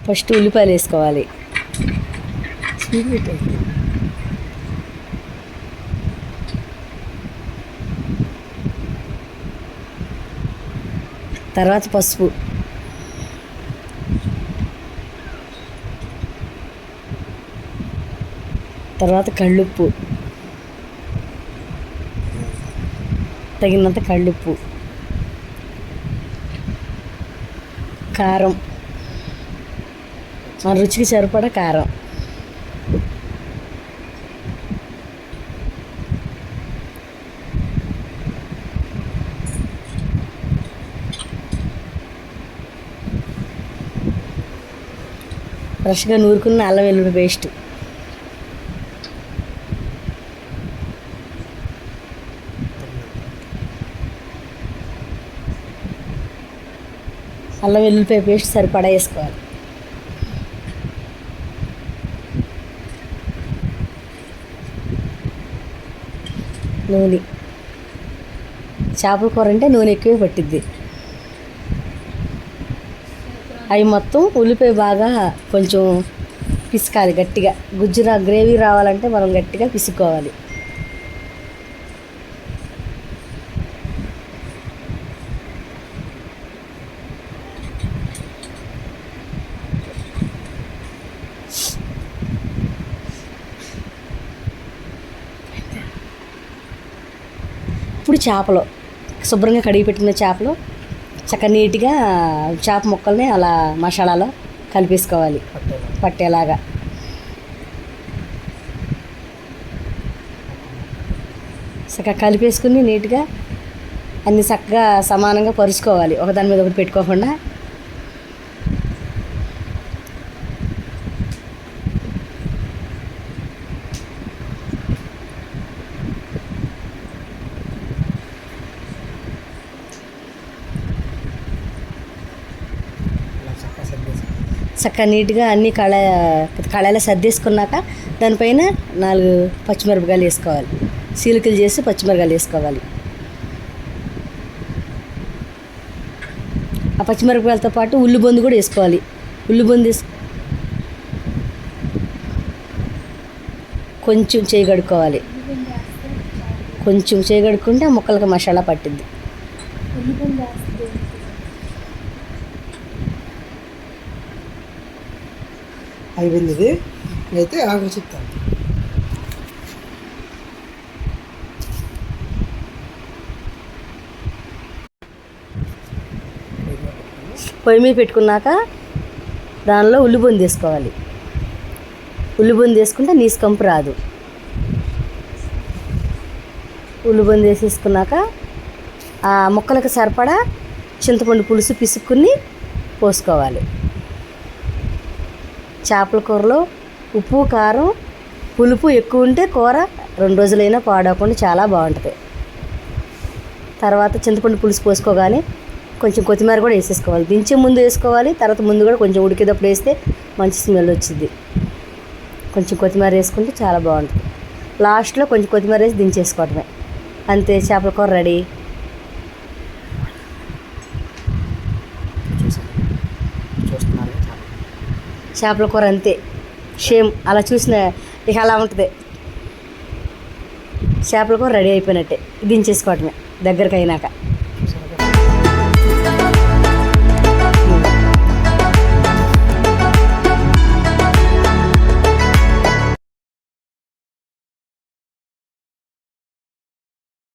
First ఉల్లిపాయలు వేసుకోవాలి. తర్వాత పసుపు, తర్వాత కళ్ళుప్పు, తగినంత కళ్ళుప్పు, కారం, మన రుచికి సరిపడా కారం, ఫ్రెష్గా నూరుకున్న అల్లం వెల్లుల్లి పేస్ట్, అల్లం వెల్లుల్లిపాయ పేస్ట్ సరిపడా వేసుకోవాలి. నూనె, చేపల కూర అంటే నూనె ఎక్కువే పట్టిద్ది. అవి మొత్తం ఉల్లిపాయ బాగా కొంచెం పిసకాలి గట్టిగా. గ్రేవీ రావాలంటే మనం గట్టిగా పిసుకోవాలి. ఇప్పుడు చేపలు శుభ్రంగా కడిగి పెట్టిన చేపలు చక్కగా నీట్గా చేప ముక్కల్ని అలా మసాలాలో కలిపేసుకోవాలి పట్టేలాగా. చక్కగా కలిపేసుకుని నీట్గా అన్ని చక్కగా సమానంగా పరుచుకోవాలి, ఒకదాని మీద ఒకటి పెట్టుకోకుండా. చక్కగా నీట్గా అన్ని కళాయిలో సర్దేసుకున్నాక దానిపైన 4 పచ్చిమిరపకాయలు వేసుకోవాలి. చీలికలు చేసి పచ్చిమిరపకాయలు వేసుకోవాలి. ఆ పచ్చిమిరపకాయలతో పాటు ఉల్లిబొందు కూడా వేసుకోవాలి. ఉల్లిబొందు కొంచెం చేయగడుక్కోవాలి. కొంచెం చేయగడుక్కుంటే ఆ ముక్కలకి మసాలా పట్టింది. అయిపోయింది. ఇది అయితే ఆకు చెప్తాను. పొయ్యి మీద పెట్టుకున్నాక దానిలో ఉల్లిబొందు వేసుకోవాలి. ఉల్లిబొందు వేసుకుంటే నీసు కంపు రాదు. ఉల్లిబొందు వేసేసుకున్నాక ఆ ముక్కలకు సరిపడా చింతపండు పులుసు పిసుక్కుని పోసుకోవాలి. చేపల కూరలో ఉప్పు కారం పులుపు ఎక్కువ ఉంటే కూర 2 రోజులైనా పాడవకుండా చాలా బాగుంటుంది. తర్వాత చింతపండు పులుసు పోసుకోగానే కొంచెం కొత్తిమీర కూడా వేసేసుకోవాలి. దించే ముందు వేసుకోవాలి, తర్వాత ముందు కూడా కొంచెం ఉడికేటప్పుడు వేస్తే మంచి స్మెల్ వచ్చింది. కొంచెం కొత్తిమీర వేసుకుంటే చాలా బాగుంటుంది. లాస్ట్లో కొంచెం కొత్తిమీర వేసి దించేసుకోవడమే. అంతే, చేపల కూర రెడీ. చేపల కూర అంతే సేమ్ అలా చూసిన ఇక అలా ఉంటుంది. చేపల కూర రెడీ అయిపోయినట్టే, దించేసుకోవటమే దగ్గరకు అయినాక.